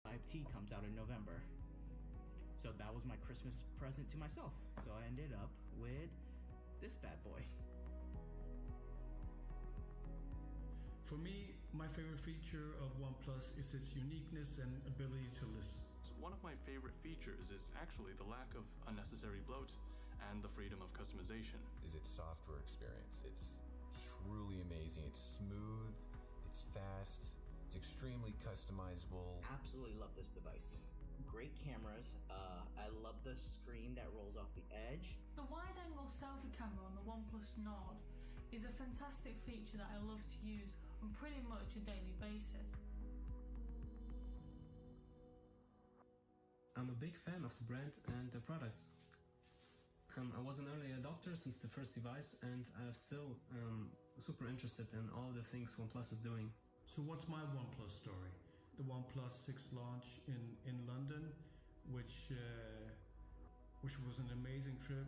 5T comes out in November. So that was my Christmas present to myself. So I ended up with this bad boy. For me, my favorite feature of OnePlus is its uniqueness and ability to listen. One of my favorite features is actually the lack of unnecessary bloat and the freedom of customization. Is its software experience. It's truly amazing. It's smooth, it's fast, it's extremely customizable. Absolutely love this device. Great cameras. I love the screen that rolls off the edge. The wide-angle selfie camera on the OnePlus Nord is a fantastic feature that I love to use on pretty much a daily basis. I'm a big fan of the brand and the products. I was an early adopter since the first device, and I'm still super interested in all the things OnePlus is doing. So what's my OnePlus story? The OnePlus 6 launch in London, which was an amazing trip.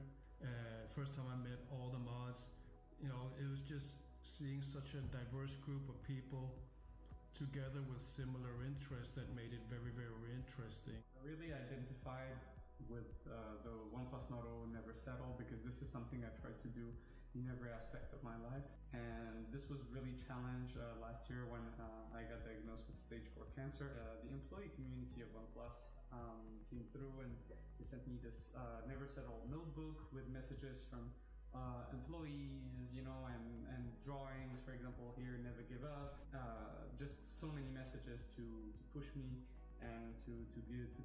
First time I met all the mods. You know, it was just seeing such a diverse group of people together with similar interests that made it very, very interesting. I really identified with the OnePlus motto, never settle, because this is something I try to do in every aspect of my life. And this was really challenged last year when I got diagnosed with stage 4 cancer. The employee community of OnePlus came through and they sent me this never settle notebook with messages from employees, you know, and drawings, for example, here, never give up. Just so many messages to push me and to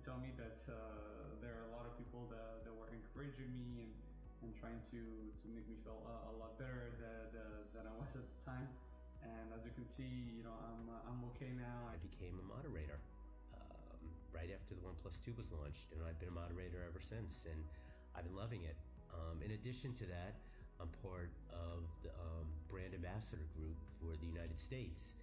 tell me that there are a lot of people that were encouraging me and trying to make me feel a lot better than I was at the time. And as you can see, you know, I'm okay now. I became a moderator right after the OnePlus 2 was launched, and I've been a moderator ever since, and I've been loving it. In addition to that, I'm part of the brand ambassador group for the United States.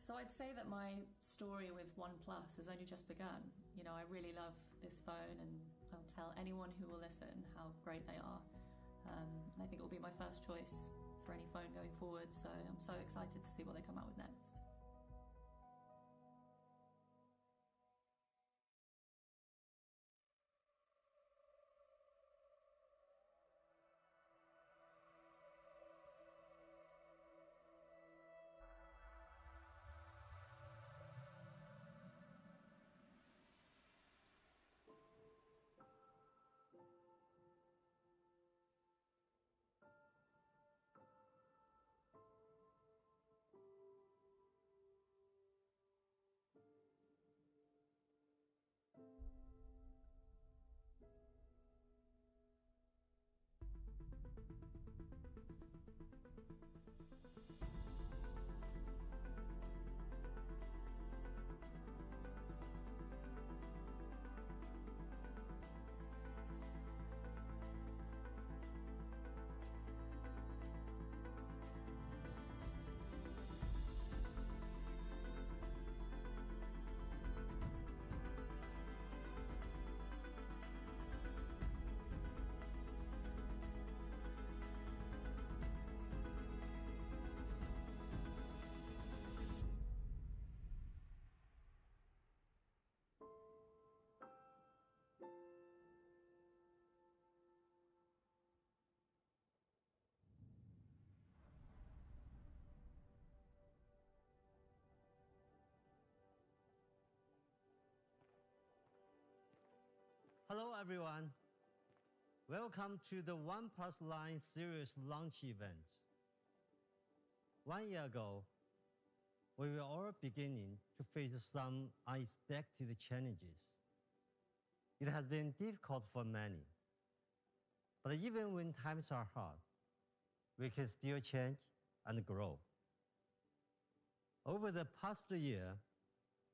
So I'd say that my story with OnePlus has only just begun. You know, I really love this phone, and I'll tell anyone who will listen how great they are. I think it will be my first choice for any phone going forward, so I'm so excited to see what they come out with next. Hello everyone. Welcome to the OnePlus Line series launch event. 1 year ago, we were all beginning to face some unexpected challenges. It has been difficult for many. But even when times are hard, we can still change and grow. Over the past year,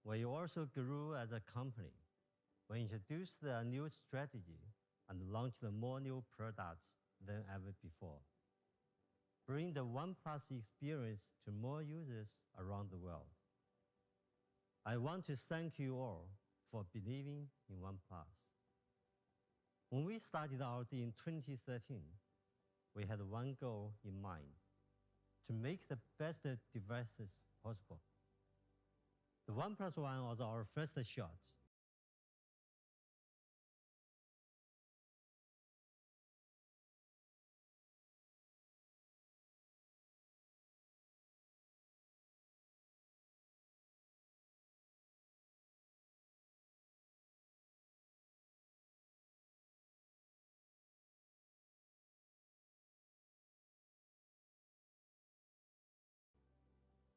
we also grew as a company. We introduced a new strategy and launched more new products than ever before. Bring the OnePlus experience to more users around the world. I want to thank you all for believing in OnePlus. When we started out in 2013, we had one goal in mind: to make the best devices possible. The OnePlus One was our first shot,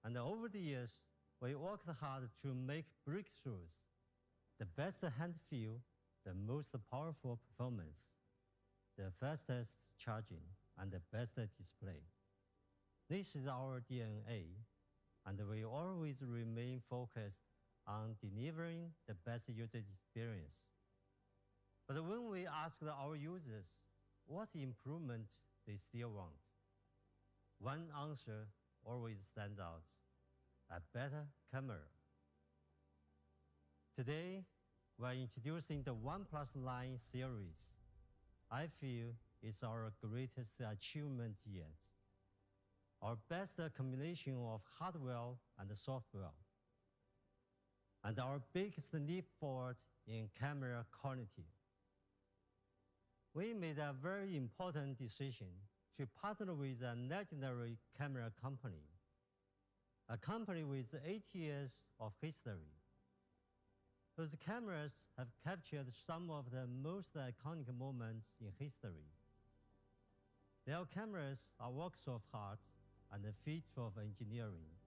And over the years, we worked hard to make breakthroughs, the best hand feel, the most powerful performance, the fastest charging, and the best display. This is our DNA, and we always remain focused on delivering the best user experience. But when we ask our users what improvements they still want, one answer always stands out: a better camera. Today, we are introducing the OnePlus 9 series. I feel it's our greatest achievement yet. Our best combination of hardware and software, and our biggest leap forward in camera quality. We made a very important decision to partner with a legendary camera company, a company with 80 years of history. Those cameras have captured some of the most iconic moments in history. Their cameras are works of art and feats of engineering,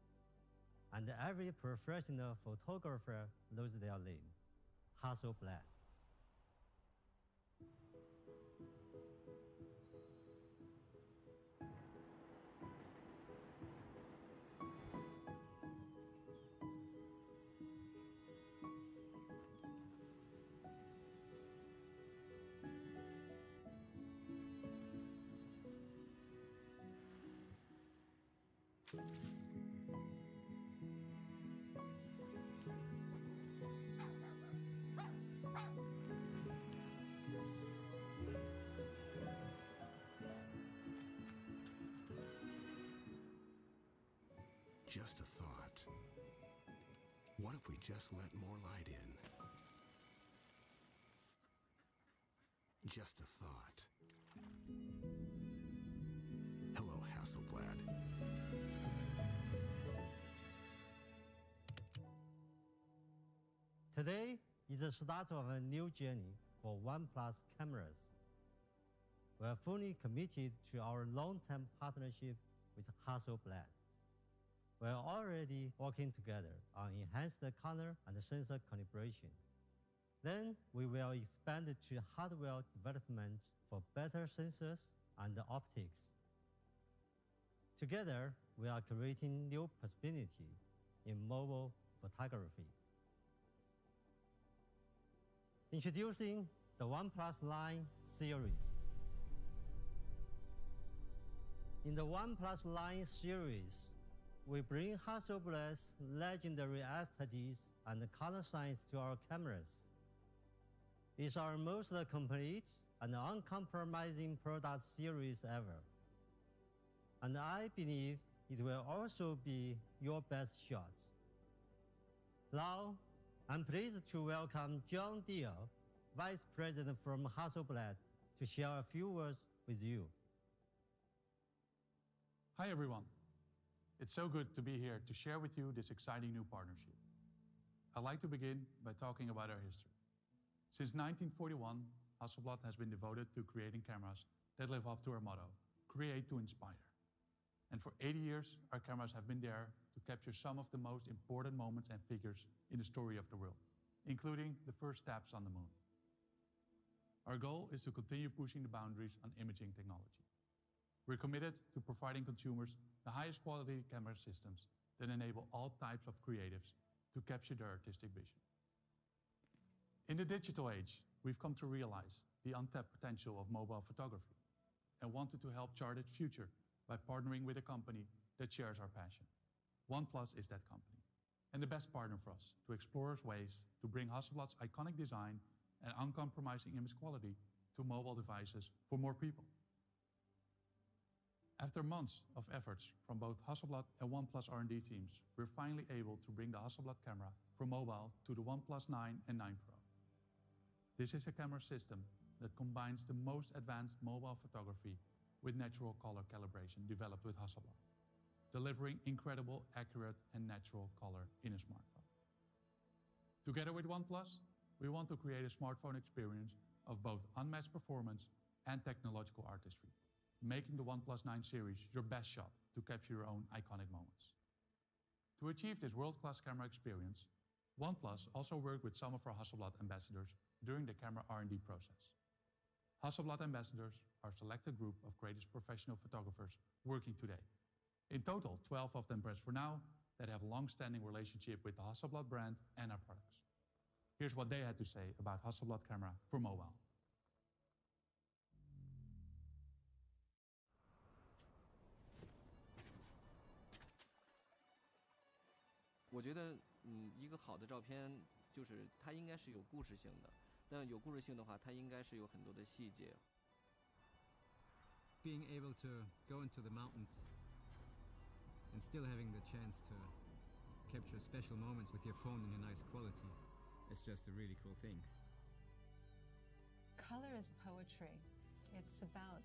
and every professional photographer knows their name: Hasselblad. Just a thought. What if we just let more light in? Just a thought. Hello, Hasselblad. Today is the start of a new journey for OnePlus cameras. We are fully committed to our long-term partnership with Hasselblad. We are already working together on enhanced color and sensor calibration. Then we will expand to hardware development for better sensors and optics. Together, we are creating new possibility in mobile photography. Introducing the OnePlus 9 series. In the OnePlus 9 series, we bring Hasselblad's legendary expertise and color science to our cameras. It's our most complete and uncompromising product series ever. And I believe it will also be your best shot. Now, I'm pleased to welcome John Deere, Vice President from Hasselblad, to share a few words with you. Hi everyone. It's so good to be here to share with you this exciting new partnership. I'd like to begin by talking about our history. Since 1941, Hasselblad has been devoted to creating cameras that live up to our motto, create to inspire. And for 80 years, our cameras have been there to capture some of the most important moments and figures in the story of the world, including the first steps on the moon. Our goal is to continue pushing the boundaries on imaging technology. We're committed to providing consumers the highest quality camera systems that enable all types of creatives to capture their artistic vision. In the digital age, we've come to realize the untapped potential of mobile photography and wanted to help chart its future by partnering with a company that shares our passion. OnePlus is that company, and the best partner for us to explore ways to bring Hasselblad's iconic design and uncompromising image quality to mobile devices for more people. After months of efforts from both Hasselblad and OnePlus R&D teams, we're finally able to bring the Hasselblad camera from mobile to the OnePlus 9 and 9 Pro. This is a camera system that combines the most advanced mobile photography with natural color calibration developed with Hasselblad, delivering incredible, accurate, and natural color in a smartphone. Together with OnePlus, we want to create a smartphone experience of both unmatched performance and technological artistry, making the OnePlus 9 series your best shot to capture your own iconic moments. To achieve this world-class camera experience, OnePlus also worked with some of our Hasselblad ambassadors during the camera R&D process. Hasselblad ambassadors are a selected group of greatest professional photographers working today. In total, 12 of them press for now that have a long-standing relationship with the Hasselblad brand and our products. Here's what they had to say about Hasselblad camera for mobile. 我觉得，一个好的照片就是它应该是有故事性的。那有故事性的话，它应该是有很多的细节。Being able to go into the mountains and still having the chance to capture special moments with your phone in a nice quality is just a really cool thing. Color is poetry. It's about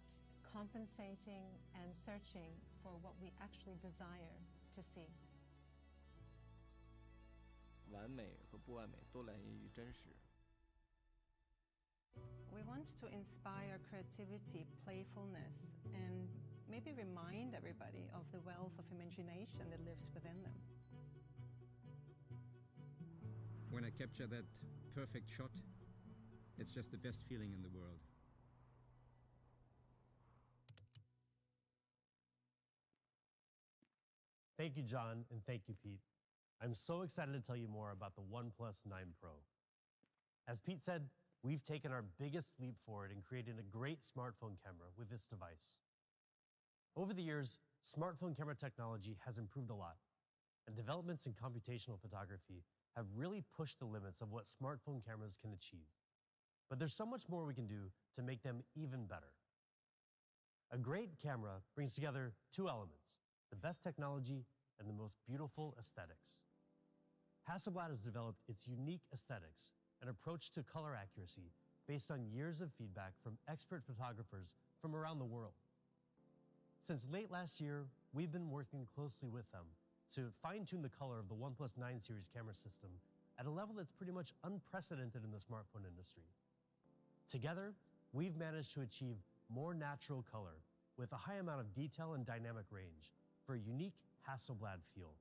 compensating and searching for what we actually desire to see. 完美和不完美都来源于真实。We want to inspire creativity, playfulness, and maybe remind everybody of the wealth of imagination that lives within them. When I capture that perfect shot, it's just the best feeling in the world. Thank you, John, and thank you, Pete. I'm so excited to tell you more about the OnePlus 9 Pro. As Pete said, we've taken our biggest leap forward in creating a great smartphone camera with this device. Over the years, smartphone camera technology has improved a lot, and developments in computational photography have really pushed the limits of what smartphone cameras can achieve. But there's so much more we can do to make them even better. A great camera brings together two elements: the best technology and the most beautiful aesthetics. Hasselblad has developed its unique aesthetics, an approach to color accuracy based on years of feedback from expert photographers from around the world. Since late last year, we've been working closely with them to fine-tune the color of the OnePlus 9 series camera system at a level that's pretty much unprecedented in the smartphone industry. Together, we've managed to achieve more natural color with a high amount of detail and dynamic range for a unique Hasselblad feel.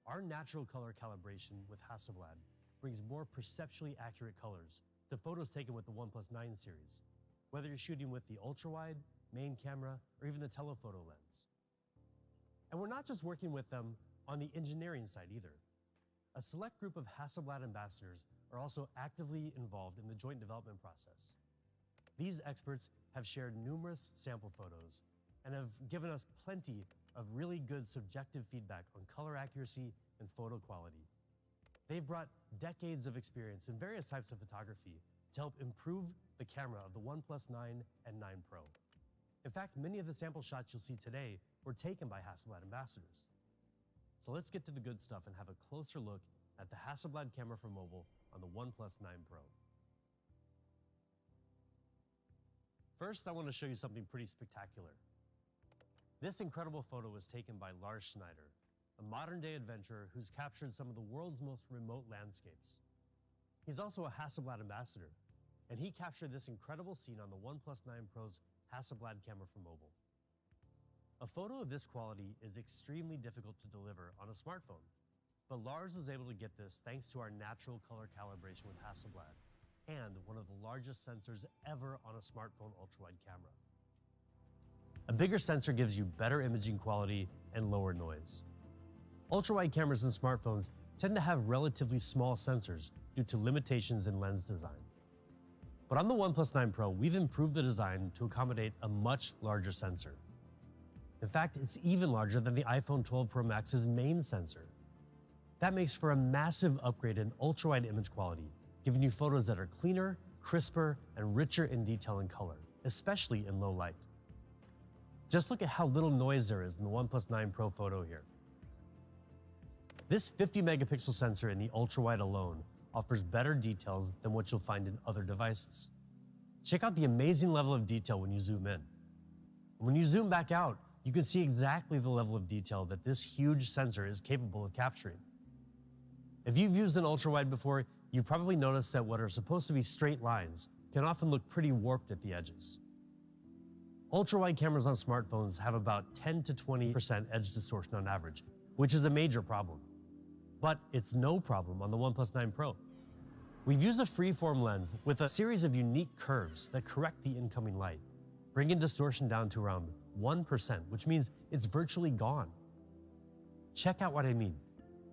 Our natural color calibration with Hasselblad brings more perceptually accurate colors to photos taken with the OnePlus 9 series, whether you're shooting with the ultra-wide, main camera, or even the telephoto lens. And we're not just working with them on the engineering side either. A select group of Hasselblad ambassadors are also actively involved in the joint development process. These experts have shared numerous sample photos and have given us plenty of really good subjective feedback on color accuracy and photo quality. They've brought decades of experience in various types of photography to help improve the camera of the OnePlus 9 and 9 Pro. In fact, many of the sample shots you'll see today were taken by Hasselblad ambassadors. So let's get to the good stuff and have a closer look at the Hasselblad camera for mobile on the OnePlus 9 Pro. First, I want to show you something pretty spectacular. This incredible photo was taken by Lars Schneider, a modern-day adventurer who's captured some of the world's most remote landscapes. He's also a Hasselblad ambassador, and he captured this incredible scene on the OnePlus 9 Pro's Hasselblad camera for mobile. A photo of this quality is extremely difficult to deliver on a smartphone, but Lars was able to get this thanks to our natural color calibration with Hasselblad and one of the largest sensors ever on a smartphone ultra-wide camera. A bigger sensor gives you better imaging quality and lower noise. Ultra-wide cameras in smartphones tend to have relatively small sensors due to limitations in lens design. But on the OnePlus 9 Pro, we've improved the design to accommodate a much larger sensor. In fact, it's even larger than the iPhone 12 Pro Max's main sensor. That makes for a massive upgrade in ultra-wide image quality, giving you photos that are cleaner, crisper, and richer in detail and color, especially in low light. Just look at how little noise there is in the OnePlus 9 Pro photo here. This 50-megapixel sensor in the ultra-wide alone offers better details than what you'll find in other devices. Check out the amazing level of detail when you zoom in. When you zoom back out, you can see exactly the level of detail that this huge sensor is capable of capturing. If you've used an ultra-wide before, you've probably noticed that what are supposed to be straight lines can often look pretty warped at the edges. Ultra-wide cameras on smartphones have about 10 to 20% edge distortion on average, which is a major problem. But it's no problem on the OnePlus 9 Pro. We've used a freeform lens with a series of unique curves that correct the incoming light, bringing distortion down to around 1%, which means it's virtually gone. Check out what I mean.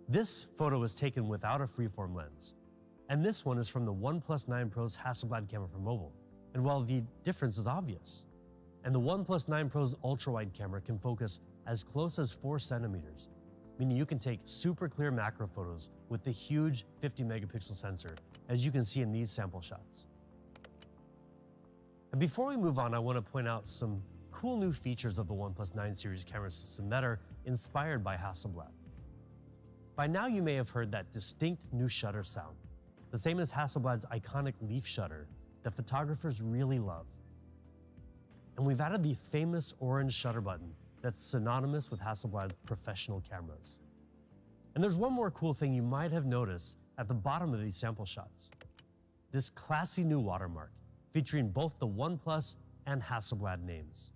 This photo was taken without a freeform lens, and this one is from the OnePlus 9 Pro's Hasselblad camera for mobile. And while the difference is obvious, and the OnePlus 9 Pro's ultra-wide camera can focus as close as 4 centimeters, meaning you can take super clear macro photos with the huge 50 megapixel sensor, as you can see in these sample shots. And before we move on, I want to point out some cool new features of the OnePlus 9 series camera system that are inspired by Hasselblad. By now you may have heard that distinct new shutter sound, the same as Hasselblad's iconic leaf shutter that photographers really love. And we've added the famous orange shutter button that's synonymous with Hasselblad's professional cameras. And there's one more cool thing you might have noticed at the bottom of these sample shots. This classy new watermark, featuring both the OnePlus and Hasselblad names.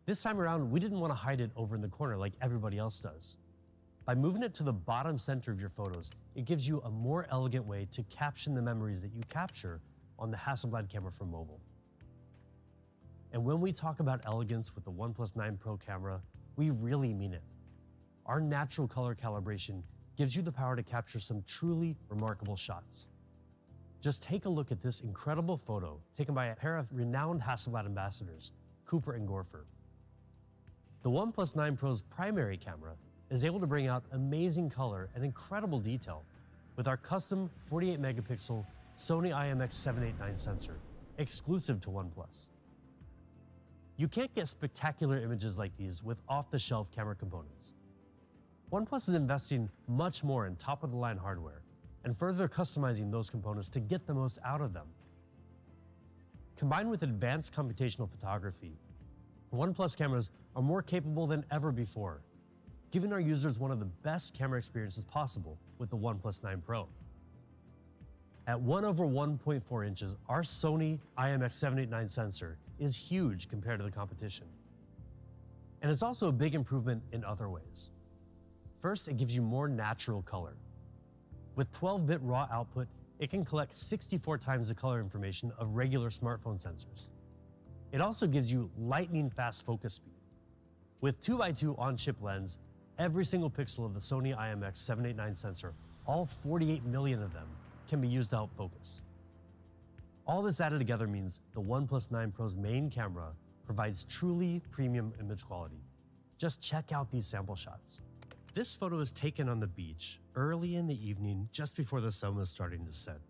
This time around, we didn't want to hide it over in the corner like everybody else does. By moving it to the bottom center of your photos, it gives you a more elegant way to caption the memories that you capture on the Hasselblad camera for mobile. And when we talk about elegance with the OnePlus 9 Pro camera, we really mean it. Our natural color calibration gives you the power to capture some truly remarkable shots. Just take a look at this incredible photo taken by a pair of renowned Hasselblad ambassadors, Cooper and Gorfer. The OnePlus 9 Pro's primary camera is able to bring out amazing color and incredible detail with our custom 48 megapixel Sony IMX789 sensor, exclusive to OnePlus. You can't get spectacular images like these with off-the-shelf camera components. OnePlus is investing much more in top-of-the-line hardware and further customizing those components to get the most out of them. Combined with advanced computational photography, OnePlus cameras are more capable than ever before, giving our users one of the best camera experiences possible with the OnePlus 9 Pro. At 1/1.4 inches, our Sony IMX789 sensor is huge compared to the competition. And it's also a big improvement in other ways. First, it gives you more natural color. With 12-bit raw output, it can collect 64 times the color information of regular smartphone sensors. It also gives you lightning-fast focus speed. With 2x2 on-chip lens, every single pixel of the Sony IMX789 sensor, all 48 million of them, can be used to help focus. All this added together means the OnePlus 9 Pro's main camera provides truly premium image quality. Just check out these sample shots. This photo is taken on the beach early in the evening just before the sun was starting to set.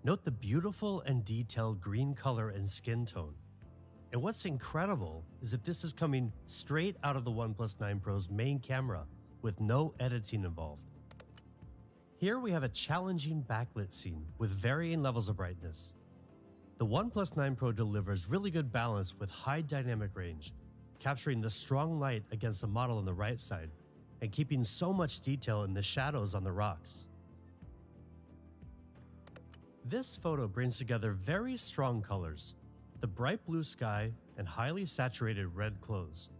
Note the beautiful and detailed green color and skin tone. And what's incredible is that this is coming straight out of the OnePlus 9 Pro's main camera with no editing involved. Here we have a challenging backlit scene with varying levels of brightness. The OnePlus 9 Pro delivers really good balance with high dynamic range, capturing the strong light against the model on the right side and keeping so much detail in the shadows on the rocks. This photo brings together very strong colors, the bright blue sky and highly saturated red clothes.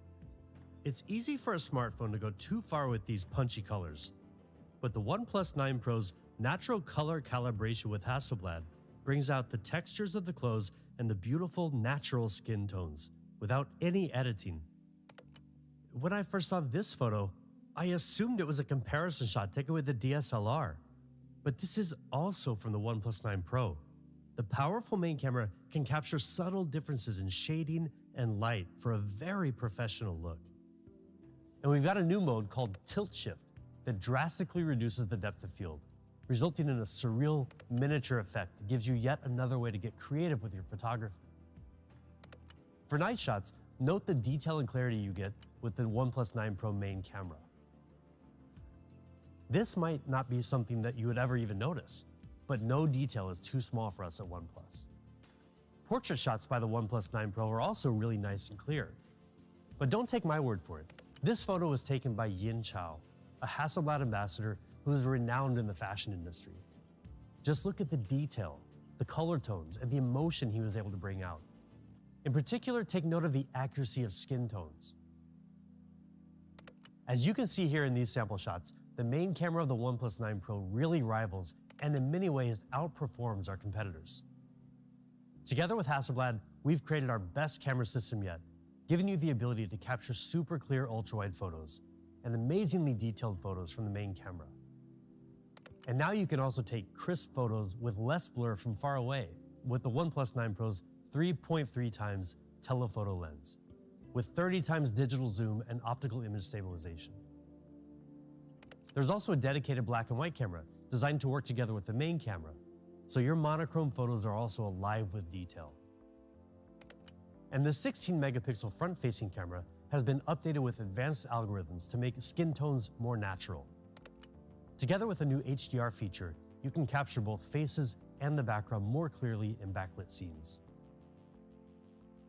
It's easy for a smartphone to go too far with these punchy colors, but the OnePlus 9 Pro's natural color calibration with Hasselblad brings out the textures of the clothes and the beautiful natural skin tones without any editing. When I first saw this photo, I assumed it was a comparison shot taken with the DSLR, but this is also from the OnePlus 9 Pro. The powerful main camera can capture subtle differences in shading and light for a very professional look. And we've got a new mode called Tilt Shift that drastically reduces the depth of field, resulting in a surreal miniature effect that gives you yet another way to get creative with your photography. For night shots, note the detail and clarity you get with the OnePlus 9 Pro main camera. This might not be something that you would ever even notice, but no detail is too small for us at OnePlus. Portrait shots by the OnePlus 9 Pro are also really nice and clear. But don't take my word for it. This photo was taken by Yin Chao, a Hasselblad ambassador who is renowned in the fashion industry. Just look at the detail, the color tones, and the emotion he was able to bring out. In particular, take note of the accuracy of skin tones. As you can see here in these sample shots, the main camera of the OnePlus 9 Pro really rivals and in many ways outperforms our competitors. Together with Hasselblad, we've created our best camera system yet, giving you the ability to capture super clear ultra-wide photos and amazingly detailed photos from the main camera. And now you can also take crisp photos with less blur from far away with the OnePlus 9 Pro's 3.3 times telephoto lens, with 30 times digital zoom and optical image stabilization. There's also a dedicated black and white camera designed to work together with the main camera, so your monochrome photos are also alive with detail. And the 16 megapixel front-facing camera has been updated with advanced algorithms to make skin tones more natural. Together with a new HDR feature, you can capture both faces and the background more clearly in backlit scenes.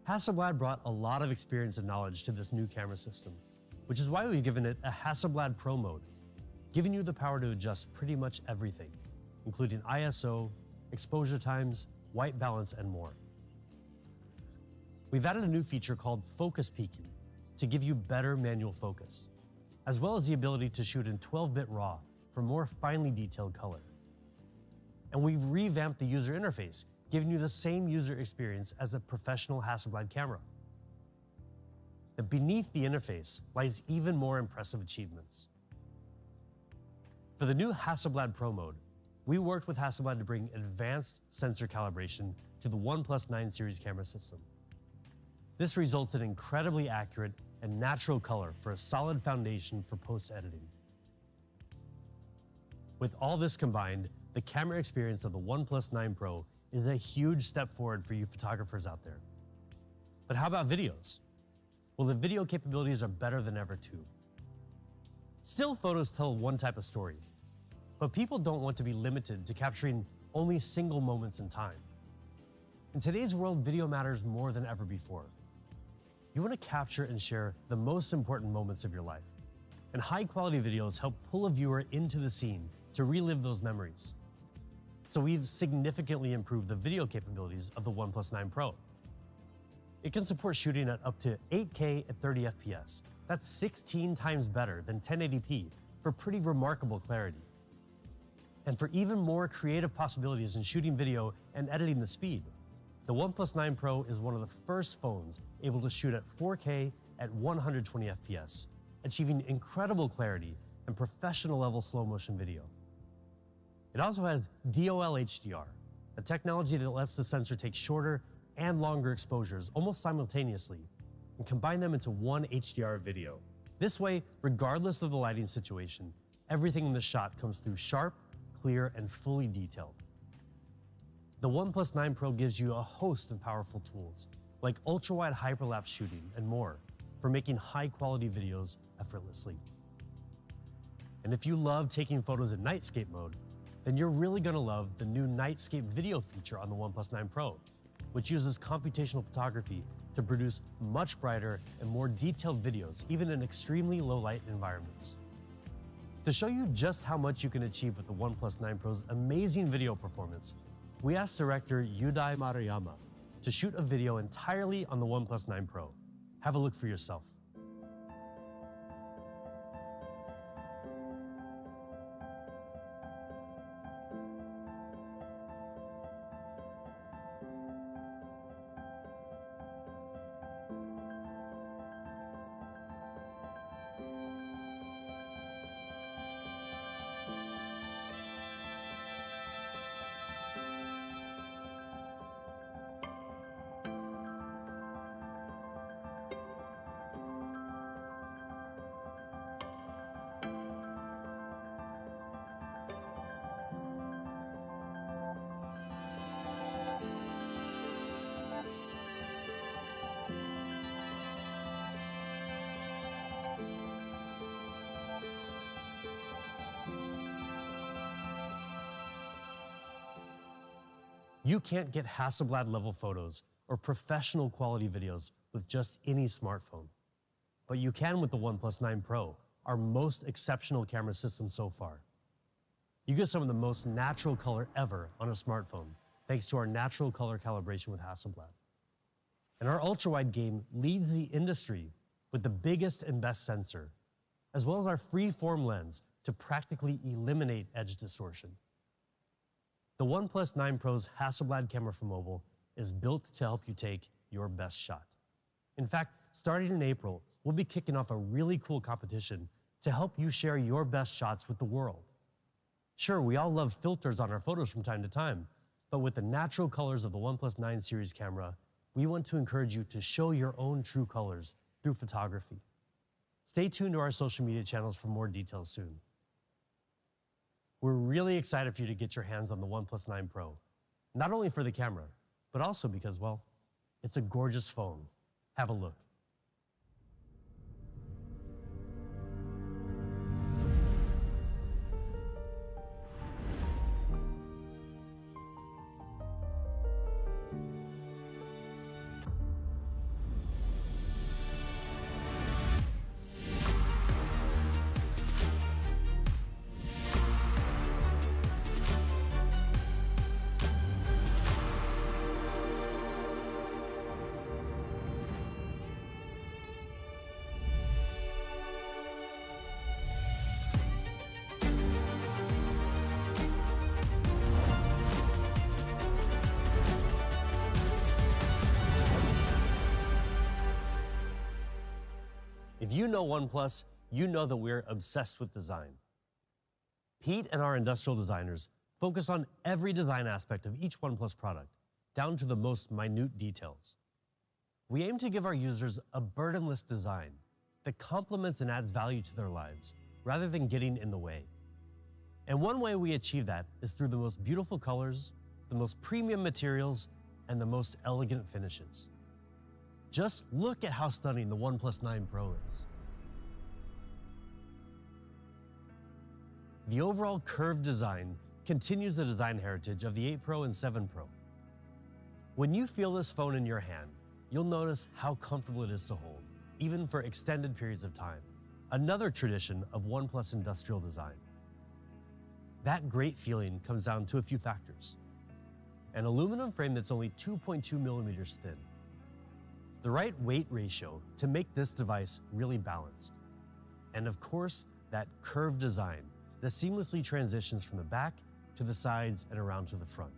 Hasselblad brought a lot of experience and knowledge to this new camera system, which is why we've given it a Hasselblad Pro mode, giving you the power to adjust pretty much everything, including ISO, exposure times, white balance, and more. We've added a new feature called focus peaking to give you better manual focus, as well as the ability to shoot in 12-bit RAW for more finely detailed color. And we've revamped the user interface, giving you the same user experience as a professional Hasselblad camera. And beneath the interface lies even more impressive achievements. For the new Hasselblad Pro mode, we worked with Hasselblad to bring advanced sensor calibration to the OnePlus 9 series camera system. This results in incredibly accurate and natural color for a solid foundation for post-editing. With all this combined, the camera experience of the OnePlus 9 Pro is a huge step forward for you photographers out there. But how about videos? Well, the video capabilities are better than ever too. Still photos tell one type of story, but people don't want to be limited to capturing only single moments in time. In today's world, video matters more than ever before. You want to capture and share the most important moments of your life, and high-quality videos help pull a viewer into the scene to relive those memories. So we've significantly improved the video capabilities of the OnePlus 9 Pro. It can support shooting at up to 8K at 30 FPS. That's 16 times better than 1080p for pretty remarkable clarity. And for even more creative possibilities in shooting video and editing the speed, the OnePlus 9 Pro is one of the first phones able to shoot at 4K at 120 FPS, achieving incredible clarity and professional-level slow-motion video. It also has DOL HDR, a technology that lets the sensor take shorter and longer exposures almost simultaneously and combine them into one HDR video. This way, regardless of the lighting situation, everything in the shot comes through sharp, clear, and fully detailed. The OnePlus 9 Pro gives you a host of powerful tools, like ultra-wide hyperlapse shooting and more, for making high-quality videos effortlessly. And if you love taking photos in nightscape mode, then you're really going to love the new Nightscape video feature on the OnePlus 9 Pro, which uses computational photography to produce much brighter and more detailed videos, even in extremely low-light environments. To show you just how much you can achieve with the OnePlus 9 Pro's amazing video performance, we asked director Yudai Maruyama to shoot a video entirely on the OnePlus 9 Pro. Have a look for yourself. You can't get Hasselblad level photos or professional quality videos with just any smartphone. But you can with the OnePlus 9 Pro, our most exceptional camera system so far. You get some of the most natural color ever on a smartphone, thanks to our natural color calibration with Hasselblad. And our ultra-wide game leads the industry with the biggest and best sensor, as well as our free-form lens to practically eliminate edge distortion. The OnePlus 9 Pro's Hasselblad camera for mobile is built to help you take your best shot. In fact, starting in April, we'll be kicking off a really cool competition to help you share your best shots with the world. Sure, we all love filters on our photos from time to time, but with the natural colors of the OnePlus 9 series camera, we want to encourage you to show your own true colors through photography. Stay tuned to our social media channels for more details soon. We're really excited for you to get your hands on the OnePlus 9 Pro, not only for the camera, but also because, well, it's a gorgeous phone. Have a look. If you know OnePlus, you know that we're obsessed with design. Pete and our industrial designers focus on every design aspect of each OnePlus product, down to the most minute details. We aim to give our users a burdenless design that complements and adds value to their lives, rather than getting in the way. And one way we achieve that is through the most beautiful colors, the most premium materials, and the most elegant finishes. Just look at how stunning the OnePlus 9 Pro is. The overall curved design continues the design heritage of the 8 Pro and 7 Pro. When you feel this phone in your hand, you'll notice how comfortable it is to hold, even for extended periods of time. Another tradition of OnePlus industrial design. That great feeling comes down to a few factors. An aluminum frame that's only 2.2 millimeters thin. The right weight ratio to make this device really balanced. And of course, that curved design that seamlessly transitions from the back to the sides and around to the front.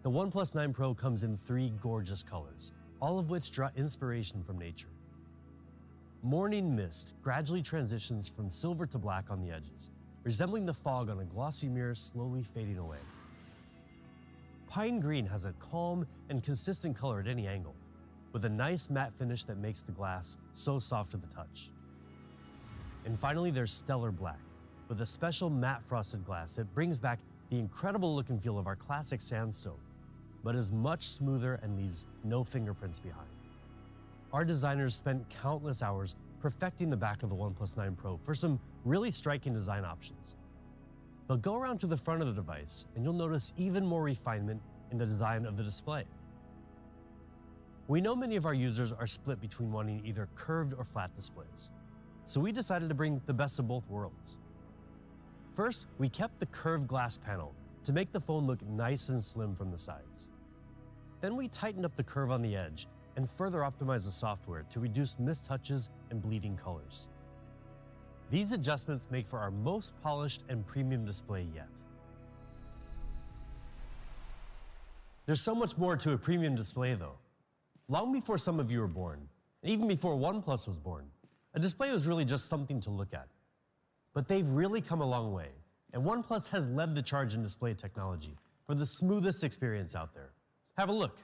The OnePlus 9 Pro comes in 3 gorgeous colors, all of which draw inspiration from nature. Morning mist gradually transitions from silver to black on the edges, resembling the fog on a glossy mirror slowly fading away. Pine green has a calm and consistent color at any angle, with a nice matte finish that makes the glass so soft to the touch. And finally, there's stellar black, with a special matte frosted glass that brings back the incredible look and feel of our classic sandstone, but is much smoother and leaves no fingerprints behind. Our designers spent countless hours perfecting the back of the OnePlus 9 Pro for some really striking design options. But go around to the front of the device and you'll notice even more refinement in the design of the display. We know many of our users are split between wanting either curved or flat displays, so we decided to bring the best of both worlds. First, we kept the curved glass panel to make the phone look nice and slim from the sides. Then we tightened up the curve on the edge and further optimized the software to reduce mistouches and bleeding colors. These adjustments make for our most polished and premium display yet. There's so much more to a premium display though. Long before some of you were born, and even before OnePlus was born, a display was really just something to look at. But they've really come a long way, and OnePlus has led the charge in display technology for the smoothest experience out there. Have a look.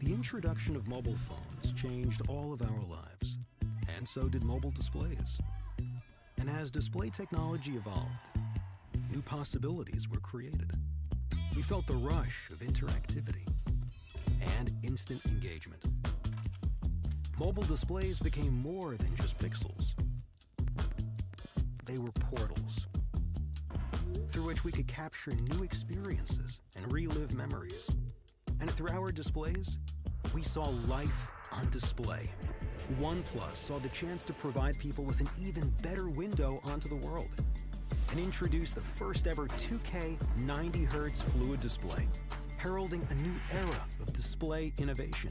The introduction of mobile phones changed all of our lives, and so did mobile displays. And as display technology evolved, new possibilities were created. We felt the rush of interactivity and instant engagement. Mobile displays became more than just pixels. They were portals through which we could capture new experiences and relive memories. And through our displays, we saw life on display. OnePlus saw the chance to provide people with an even better window onto the world. and introduced the first ever 2K 90Hz fluid display, heralding a new era of display innovation.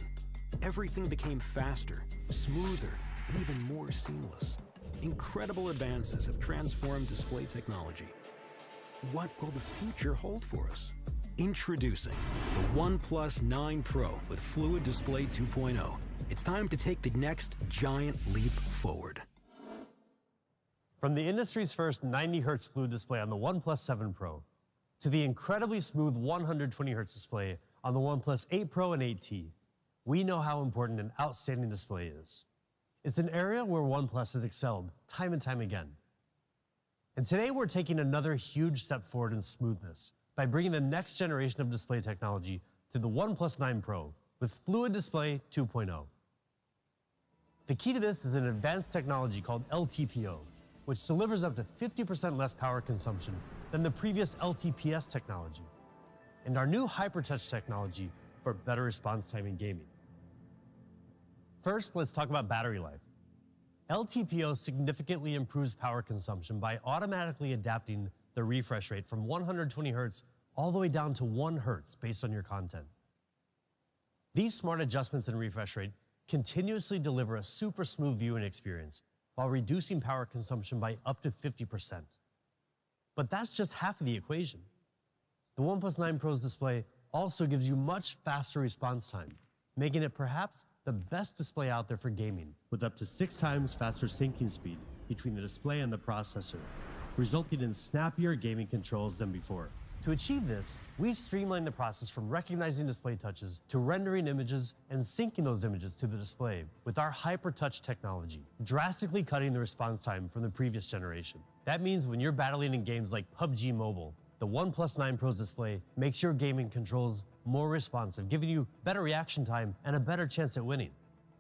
Everything became faster, smoother, and even more seamless. Incredible advances have transformed display technology. What will the future hold for us? Introducing the OnePlus 9 Pro with Fluid Display 2.0. It's time to take the next giant leap forward. From the industry's first 90Hz fluid display on the OnePlus 7 Pro to the incredibly smooth 120Hz display on the OnePlus 8 Pro and 8T, we know how important an outstanding display is. It's an area where OnePlus has excelled time and time again. And today we're taking another huge step forward in smoothness by bringing the next generation of display technology to the OnePlus 9 Pro with Fluid Display 2.0. The key to this is an advanced technology called LTPO, which delivers up to 50% less power consumption than the previous LTPS technology, and our new HyperTouch technology for better response time in gaming. First, let's talk about battery life. LTPO significantly improves power consumption by automatically adapting the refresh rate from 120 Hz all the way down to 1 Hz based on your content. These smart adjustments in refresh rate continuously deliver a super smooth viewing experience while reducing power consumption by up to 50%. But that's just half of the equation. The OnePlus 9 Pro's display also gives you much faster response time, making it perhaps the best display out there for gaming, with up to 6 times faster syncing speed between the display and the processor, resulting in snappier gaming controls than before. To achieve this, we streamlined the process from recognizing display touches to rendering images and syncing those images to the display with our HyperTouch technology, drastically cutting the response time from the previous generation. That means when you're battling in games like PUBG Mobile, the OnePlus 9 Pro's display makes your gaming controls more responsive, giving you better reaction time and a better chance at winning.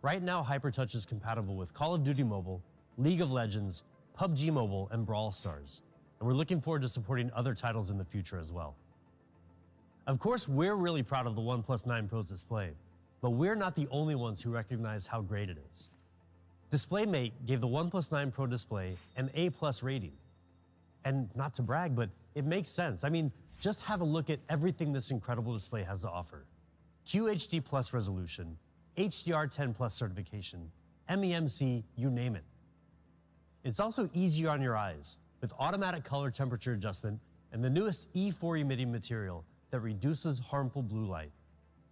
Right now, HyperTouch is compatible with Call of Duty Mobile, League of Legends, PUBG Mobile, and Brawl Stars. And we're looking forward to supporting other titles in the future as well. Of course, we're really proud of the OnePlus 9 Pro's display, but we're not the only ones who recognize how great it is. DisplayMate gave the OnePlus 9 Pro display an A+ rating. And not to brag, but it makes sense. I mean, just have a look at everything this incredible display has to offer. QHD+ resolution, HDR10+ certification, MEMC, you name it. It's also easier on your eyes, with automatic color temperature adjustment and the newest E4 emitting material that reduces harmful blue light.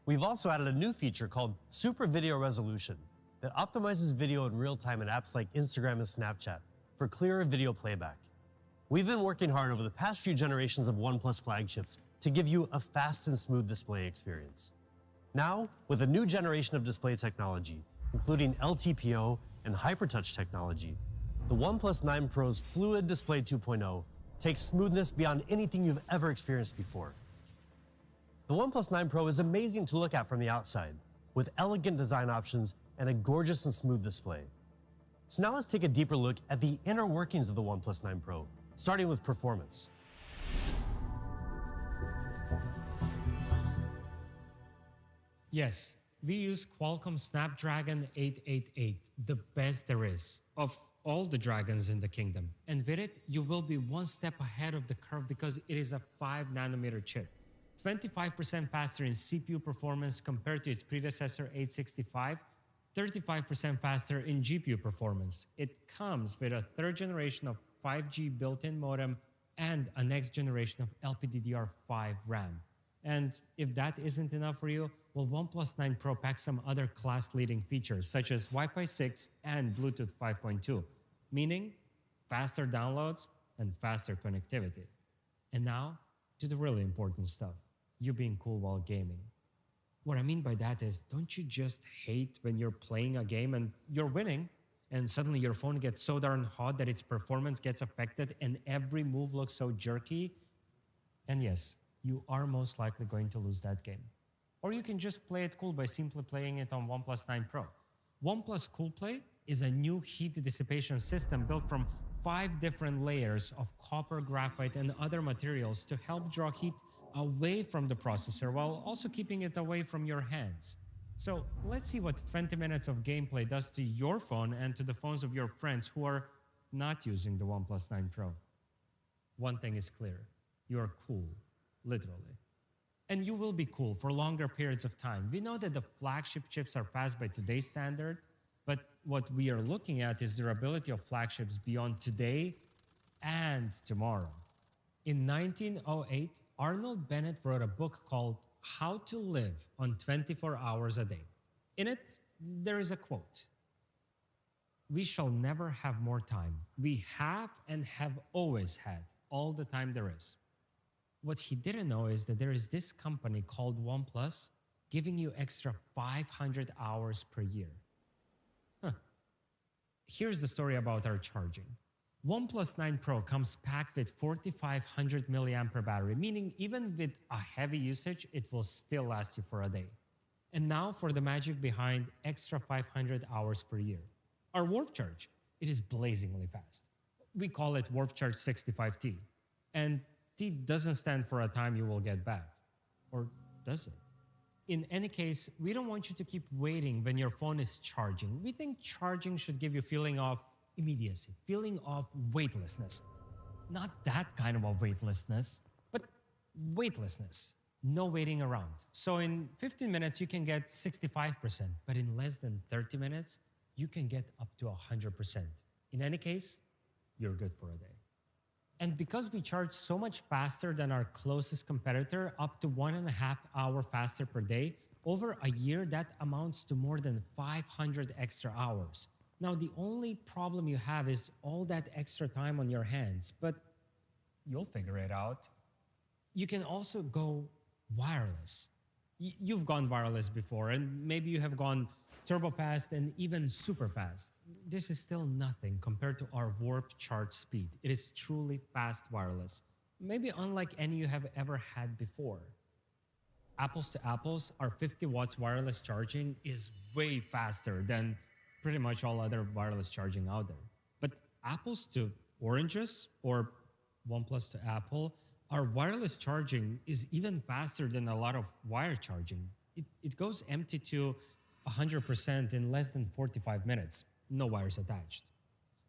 We've also added a new feature called Super Video Resolution that optimizes video in real time in apps like Instagram and Snapchat for clearer video playback. We've been working hard over the past few generations of OnePlus flagships to give you a fast and smooth display experience. Now, with a new generation of display technology, including LTPO and HyperTouch technology, the OnePlus 9 Pro's Fluid Display 2.0 takes smoothness beyond anything you've ever experienced before. The OnePlus 9 Pro is amazing to look at from the outside, with elegant design options and a gorgeous and smooth display. So now let's take a deeper look at the inner workings of the OnePlus 9 Pro, starting with performance. Yes, we use Qualcomm Snapdragon 888, the best there is of all the dragons in the kingdom. And with it, you will be one step ahead of the curve because it is a 5nm chip. 25% faster in CPU performance compared to its predecessor 865, 35% faster in GPU performance. It comes with a 3rd generation of 5G built-in modem and a next generation of LPDDR5 RAM. And if that isn't enough for you, well, OnePlus 9 Pro packs some other class-leading features such as Wi-Fi 6 and Bluetooth 5.2, meaning faster downloads and faster connectivity. And now to the really important stuff, you being cool while gaming. What I mean by that is, don't you just hate when you're playing a game and you're winning, and suddenly your phone gets so darn hot that its performance gets affected and every move looks so jerky? And yes, you are most likely going to lose that game. Or you can just play it cool by simply playing it on OnePlus 9 Pro. OnePlus Cool Play is a new heat dissipation system built from 5 different layers of copper, graphite, and other materials to help draw heat away from the processor while also keeping it away from your hands. So let's see what 20 minutes of gameplay does to your phone and to the phones of your friends who are not using the OnePlus 9 Pro. one thing is clear. You are cool, literally. And you will be cool for longer periods of time. We know that the flagship chips are passed by today's standard, but what we are looking at is durability of flagships beyond today and tomorrow. In 1908, Arnold Bennett wrote a book called How to Live on 24 Hours a Day. In it, there is a quote: "We shall never have more time. We have and have always had all the time there is." What he didn't know is that there is this company called OnePlus giving you extra 500 hours per year. Here's the story about our charging. OnePlus 9 Pro comes packed with 4500 milliampere battery, meaning even with a heavy usage, it will still last you for a day. And now for the magic behind extra 500 hours per year. Our Warp Charge, it is blazingly fast. We call it Warp Charge 65T. And T doesn't stand for a time you will get back. Or does it? In any case, we don't want you to keep waiting when your phone is charging. We think charging should give you a feeling of immediacy, feeling of weightlessness. Not that kind of a weightlessness, but weightlessness. No waiting around. So in 15 minutes, you can get 65%, but in less than 30 minutes, you can get up to 100%. In any case, you're good for a day. And because we charge so much faster than our closest competitor, up to 1.5 hours faster per day, over a year, that amounts to more than 500 extra hours. Now, the only problem you have is all that extra time on your hands, but you'll figure it out. You can also go wireless. You've gone wireless before, and maybe you have gone turbo fast and even super fast. This is still nothing compared to our Warp Charge speed. It is truly fast wireless, maybe unlike any you have ever had before. Apples to apples, our 50 watts wireless charging is way faster than pretty much all other wireless charging out there. But apples to oranges, or OnePlus to Apple, our wireless charging is even faster than a lot of wire charging. It goes empty to 100% in less than 45 minutes. No wires attached.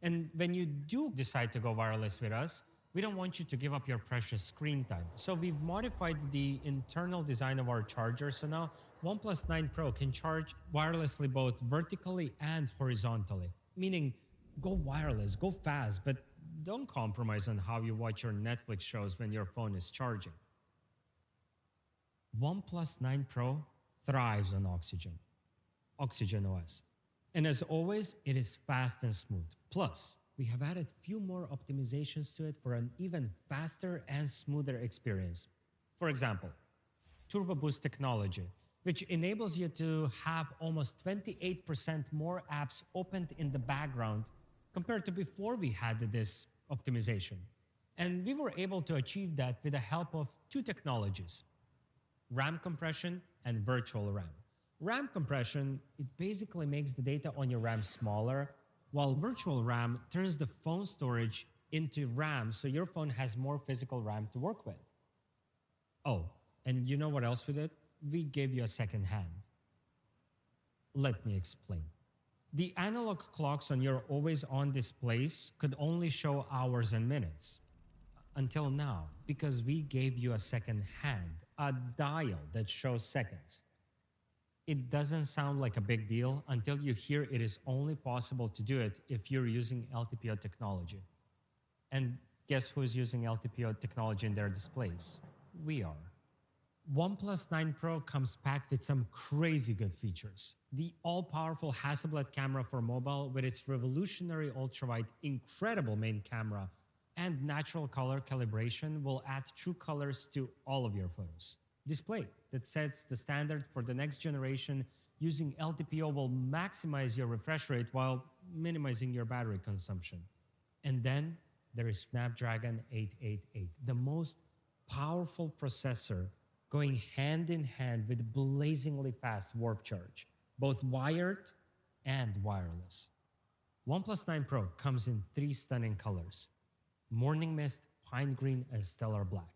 And when you do decide to go wireless with us, we don't want you to give up your precious screen time. So we've modified the internal design of our charger. So now OnePlus 9 Pro can charge wirelessly both vertically and horizontally. Meaning, go wireless, go fast, but don't compromise on how you watch your Netflix shows when your phone is charging. OnePlus 9 Pro thrives on Oxygen. OxygenOS. And as always, it is fast and smooth. Plus, we have added few more optimizations to it for an even faster and smoother experience. For example, Turbo Boost technology, which enables you to have almost 28% more apps opened in the background compared to before we had this optimization. And we were able to achieve that with the help of two technologies: RAM compression and virtual RAM. RAM compression, it basically makes the data on your RAM smaller, while virtual RAM turns the phone storage into RAM, so your phone has more physical RAM to work with. Oh, and you know what else we did? We gave you a second hand. Let me explain. The analog clocks on your always-on displays could only show hours and minutes. Until now, because we gave you a second hand, a dial that shows seconds. It doesn't sound like a big deal until you hear it is only possible to do it if you're using LTPO technology. And guess who's using LTPO technology in their displays? We are. OnePlus 9 Pro comes packed with some crazy good features. The all-powerful Hasselblad camera for mobile with its revolutionary ultrawide, incredible main camera, and natural color calibration will add true colors to all of your photos. Display that sets the standard for the next generation using LTPO will maximize your refresh rate while minimizing your battery consumption. And then there is Snapdragon 888, the most powerful processor going hand in hand with blazingly fast Warp Charge, both wired and wireless. OnePlus 9 Pro comes in 3 stunning colors: Morning Mist, Pine Green, and Stellar Black.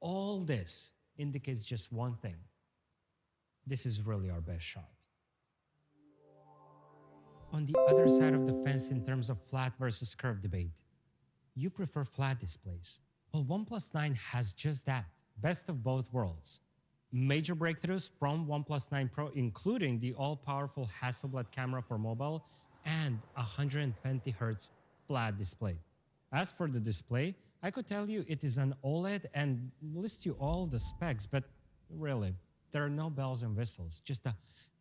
All this indicates just one thing: this is really our best shot. On the other side of the fence in terms of flat versus curved debate, you prefer flat displays. Well, OnePlus 9 has just that, best of both worlds. Major breakthroughs from OnePlus 9 Pro, including the all-powerful Hasselblad camera for mobile and 120 Hz flat display. As for the display, I could tell you it is an OLED and list you all the specs, but really, there are no bells and whistles, just a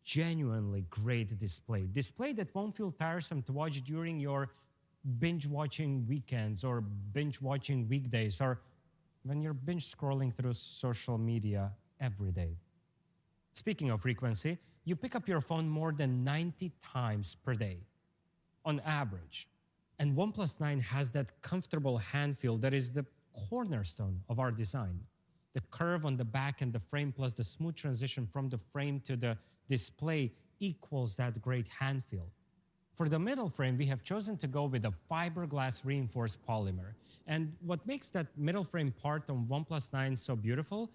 genuinely great display. Display that won't feel tiresome to watch during your binge-watching weekends or binge-watching weekdays or when you're binge-scrolling through social media every day. Speaking of frequency, you pick up your phone more than 90 times per day, on average. And OnePlus 9 has that comfortable hand feel that is the cornerstone of our design. The curve on the back and the frame plus the smooth transition from the frame to the display equals that great hand feel. For the middle frame, we have chosen to go with a fiberglass reinforced polymer. And what makes that middle frame part on OnePlus 9 so beautiful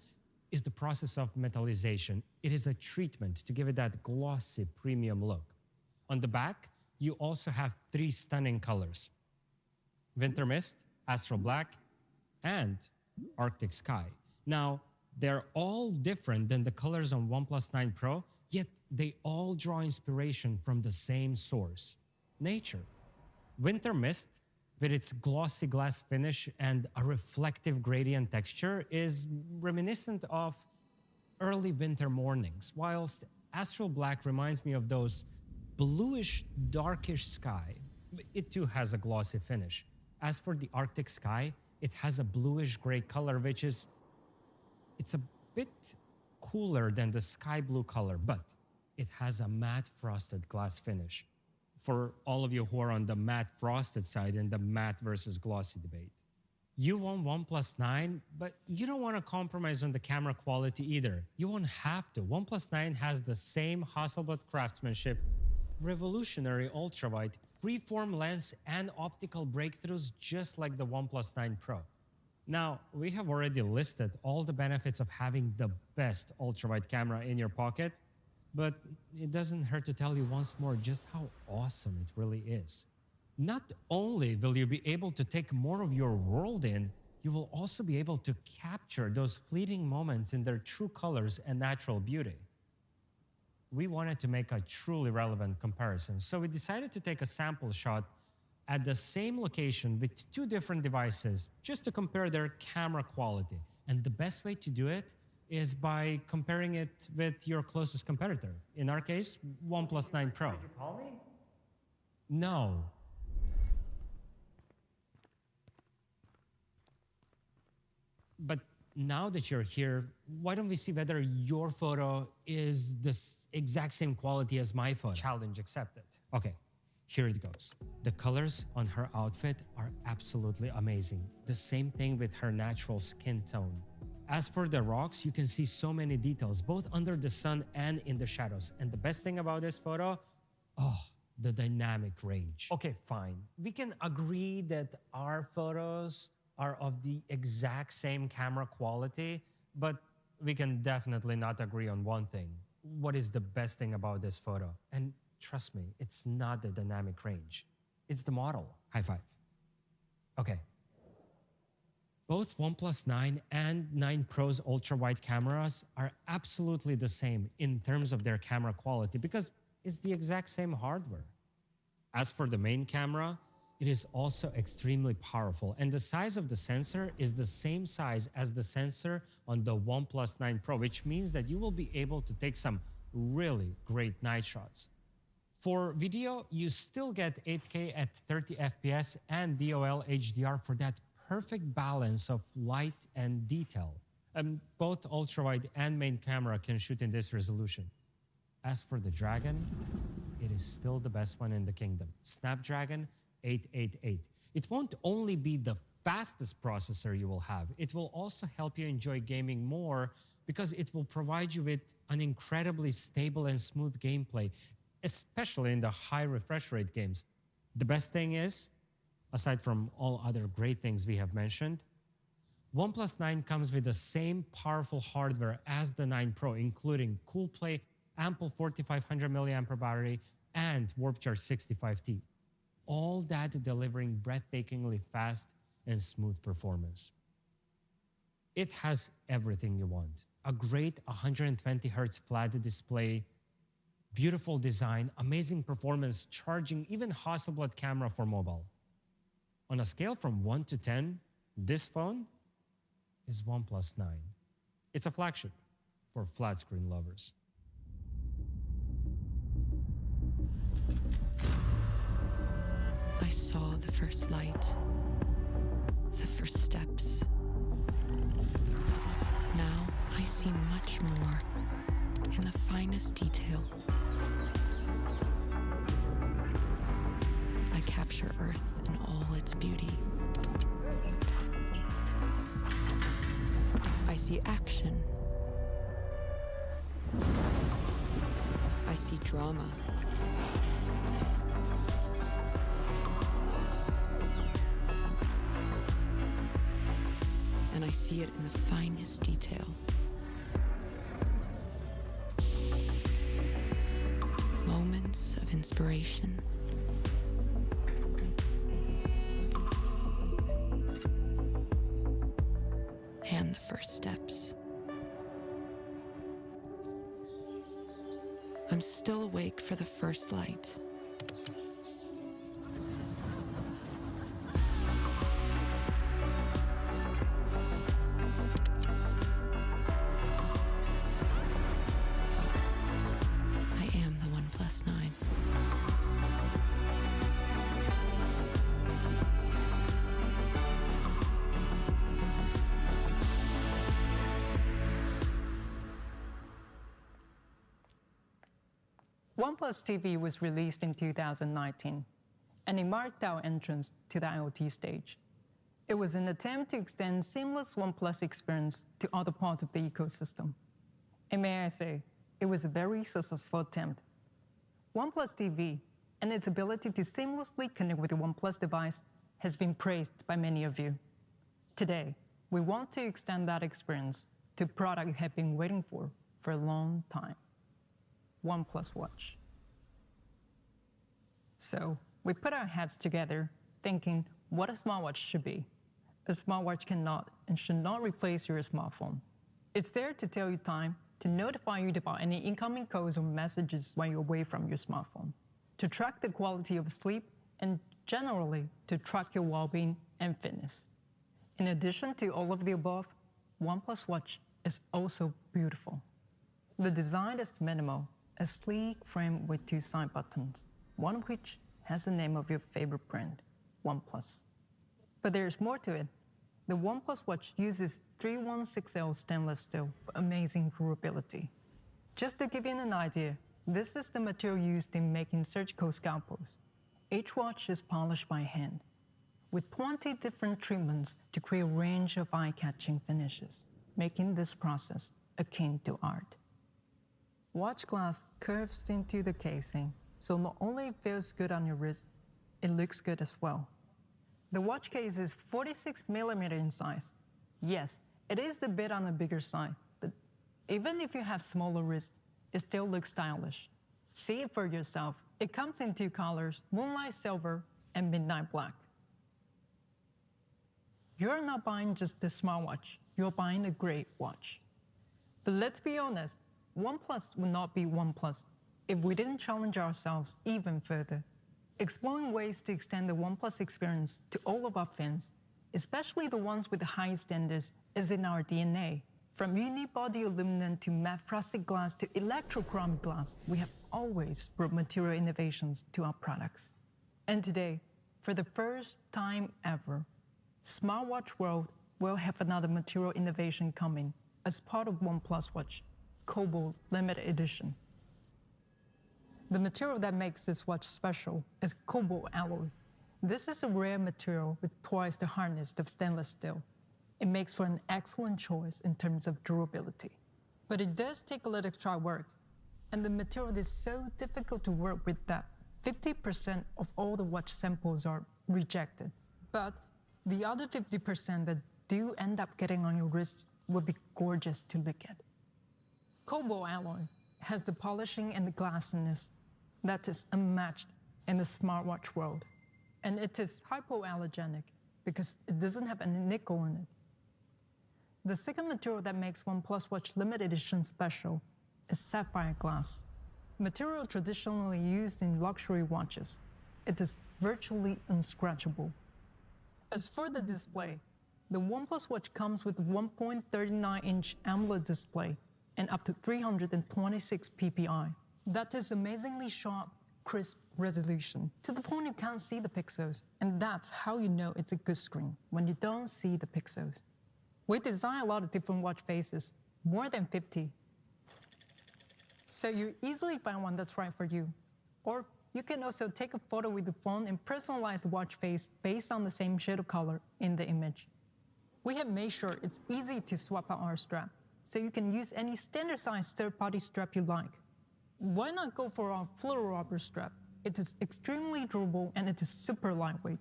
is the process of metallization. It is a treatment to give it that glossy premium look. On the back, you also have 3 stunning colors: Winter Mist, Astral Black, and Arctic Sky. Now, they're all different than the colors on OnePlus 9 Pro, yet they all draw inspiration from the same source: nature. Winter Mist, with its glossy glass finish and a reflective gradient texture, is reminiscent of early winter mornings, whilst Astral Black reminds me of those bluish, darkish sky. It too has a glossy finish. As for the Arctic Sky, it has a bluish gray color, which is, it's a bit cooler than the sky blue color, but it has a matte frosted glass finish. For all of you who are on the matte frosted side in the matte versus glossy debate. You want OnePlus 9, but you don't want to compromise on the camera quality either. You won't have to. OnePlus 9 has the same Hasselblad craftsmanship, revolutionary ultrawide, freeform lens, and optical breakthroughs just like the OnePlus 9 Pro. Now, we have already listed all the benefits of having the best ultrawide camera in your pocket, but it doesn't hurt to tell you once more just how awesome it really is. Not only will you be able to take more of your world in, you will also be able to capture those fleeting moments in their true colors and natural beauty. We wanted to make a truly relevant comparison, so we decided to take a sample shot at the same location with 2 different devices just to compare their camera quality. And the best way to do it is by comparing it with your closest competitor. In our case, OnePlus 9 Pro. Did you call me? No. But now that you're here, why don't we see whether your photo is the exact same quality as my photo? Challenge accepted. Okay, here it goes. The colors on her outfit are absolutely amazing. The same thing with her natural skin tone. As for the rocks, you can see so many details, both under the sun and in the shadows. And the best thing about this photo, the dynamic range. Okay, fine. We can agree that our photos are of the exact same camera quality, but we can definitely not agree on one thing. What is the best thing about this photo? And trust me, it's not the dynamic range. It's the model. High five. Okay. Both OnePlus 9 and 9 Pro's ultra-wide cameras are absolutely the same in terms of their camera quality because it's the exact same hardware. As for the main camera, it is also extremely powerful, and the size of the sensor is the same size as the sensor on the OnePlus 9 Pro, which means that you will be able to take some really great night shots. For video, you still get 8K at 30 FPS and DOL HDR for that perfect balance of light and detail. Both ultrawide and main camera can shoot in this resolution. As for the Dragon, it is still the best one in the kingdom. Snapdragon 888. It won't only be the fastest processor you will have, it will also help you enjoy gaming more because it will provide you with an incredibly stable and smooth gameplay, especially in the high refresh rate games. The best thing is, aside from all other great things we have mentioned, OnePlus 9 comes with the same powerful hardware as the 9 Pro, including Cool Play, ample 4500 mAh battery, and Warp Charge 65T. All that delivering breathtakingly fast and smooth performance. It has everything you want. A great 120 Hz flat display, beautiful design, amazing performance, charging, even Hasselblad camera for mobile. On a scale from 1 to 10, this phone is OnePlus 9. It's a flagship for flat screen lovers. I saw the first light, the first steps. Now I see much more in the finest detail. I capture Earth in all its beauty. I see action. I see drama. And I see it in the finest detail. Moments of inspiration. And the first steps. I'm still awake for the first light. I am the OnePlus 9. OnePlus TV was released in 2019, and it marked our entrance to the IoT stage. It was an attempt to extend seamless OnePlus experience to other parts of the ecosystem. And may I say, it was a very successful attempt. OnePlus TV and its ability to seamlessly connect with the OnePlus device has been praised by many of you. Today, we want to extend that experience to a product you have been waiting for a long time. OnePlus Watch. So we put our heads together thinking what a smartwatch should be. A smartwatch cannot and should not replace your smartphone. It's there to tell you time, to notify you about any incoming calls or messages when you're away from your smartphone, to track the quality of sleep, and generally to track your well-being and fitness. In addition to all of the above, OnePlus Watch is also beautiful. The design is minimal, a sleek frame with 2 side buttons, one of which has the name of your favorite brand, OnePlus. But there's more to it. The OnePlus Watch uses 316L stainless steel for amazing durability. Just to give you an idea, this is the material used in making surgical scalpels. Each watch is polished by hand, with 20 different treatments to create a range of eye-catching finishes, making this process akin to art. Watch glass curves into the casing, so not only it feels good on your wrist, it looks good as well. The watch case is 46mm in size. Yes, it is a bit on the bigger side, but even if you have smaller wrists, it still looks stylish. See it for yourself. It comes in 2 colors, moonlight silver and midnight black. You're not buying just a smartwatch, you're buying a great watch. But let's be honest, OnePlus would not be OnePlus if we didn't challenge ourselves even further. Exploring ways to extend the OnePlus experience to all of our fans, especially the ones with the highest standards, is in our DNA. From unibody aluminum to matte frosted glass to electrochromic glass, we have always brought material innovations to our products. And today, for the first time ever, Smartwatch World will have another material innovation coming as part of OnePlus Watch, Cobalt Limited Edition. The material that makes this watch special is cobalt alloy. This is a rare material with twice the hardness of stainless steel. It makes for an excellent choice in terms of durability. But it does take a little extra work, and the material is so difficult to work with that 50% of all the watch samples are rejected. But the other 50% that do end up getting on your wrists will be gorgeous to look at. Cobalt alloy has the polishing and the glassiness that is unmatched in the smartwatch world. And it is hypoallergenic because it doesn't have any nickel in it. The second material that makes OnePlus Watch limited edition special is sapphire glass. Material traditionally used in luxury watches. It is virtually unscratchable. As for the display, the OnePlus Watch comes with 1.39-inch AMOLED display and up to 326 ppi. That is amazingly sharp, crisp resolution, to the point you can't see the pixels, and that's how you know it's a good screen, when you don't see the pixels. We design a lot of different watch faces, more than 50. So you easily find one that's right for you. Or you can also take a photo with the phone and personalize the watch face based on the same shade of color in the image. We have made sure it's easy to swap out our strap, so you can use any standard-sized third-party strap you like. Why not go for our fluoro rubber strap? It is extremely durable and it is super lightweight.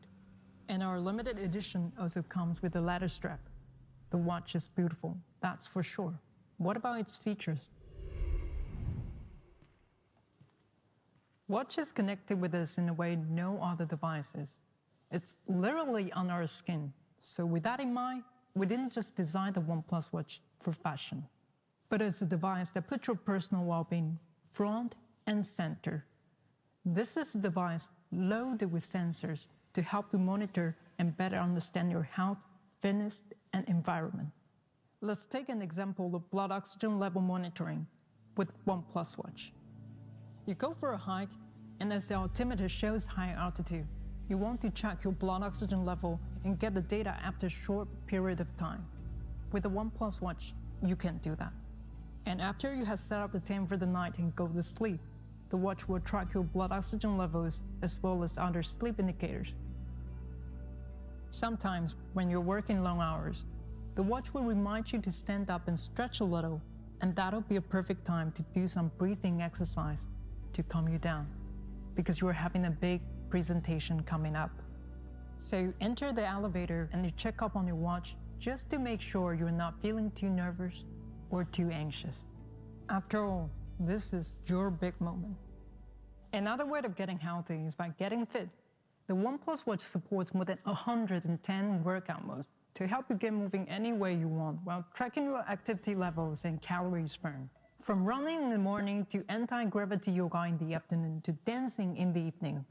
And our limited edition also comes with a leather strap. The watch is beautiful, that's for sure. What about its features? Watch is connected with us in a way no other device is. It's literally on our skin. So with that in mind, we didn't just design the OnePlus Watch for fashion, but as a device that puts your personal well-being front and center. This is a device loaded with sensors to help you monitor and better understand your health, fitness, and environment. Let's take an example of blood oxygen level monitoring with OnePlus Watch. You go for a hike, and as the altimeter shows high altitude, you want to check your blood oxygen level and get the data after a short period of time. With the OnePlus Watch, you can do that. And after you have set up the time for the night and go to sleep, the watch will track your blood oxygen levels as well as other sleep indicators. Sometimes, when you're working long hours, the watch will remind you to stand up and stretch a little, and that'll be a perfect time to do some breathing exercise to calm you down, because you're having a big presentation coming up. So you enter the elevator and you check up on your watch just to make sure you're not feeling too nervous or too anxious. After all, this is your big moment. Another way of getting healthy is by getting fit. The OnePlus Watch supports more than 110 workout modes to help you get moving any way you want while tracking your activity levels and calories burned. From running in the morning to anti-gravity yoga in the afternoon to dancing in the evening,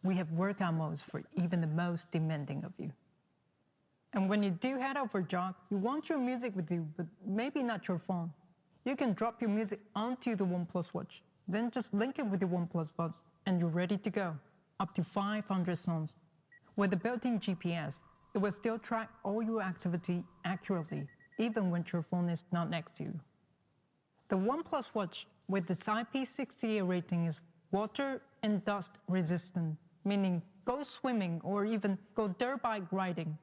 we have workout modes for even the most demanding of you. And when you do head out for a jog, you want your music with you, but maybe not your phone. You can drop your music onto the OnePlus Watch, then just link it with your OnePlus Buds, and you're ready to go. Up to 500 songs. With the built-in GPS, it will still track all your activity accurately, even when your phone is not next to you. The OnePlus Watch with its IP68 rating is water and dust resistant, meaning go swimming or even go dirt bike riding.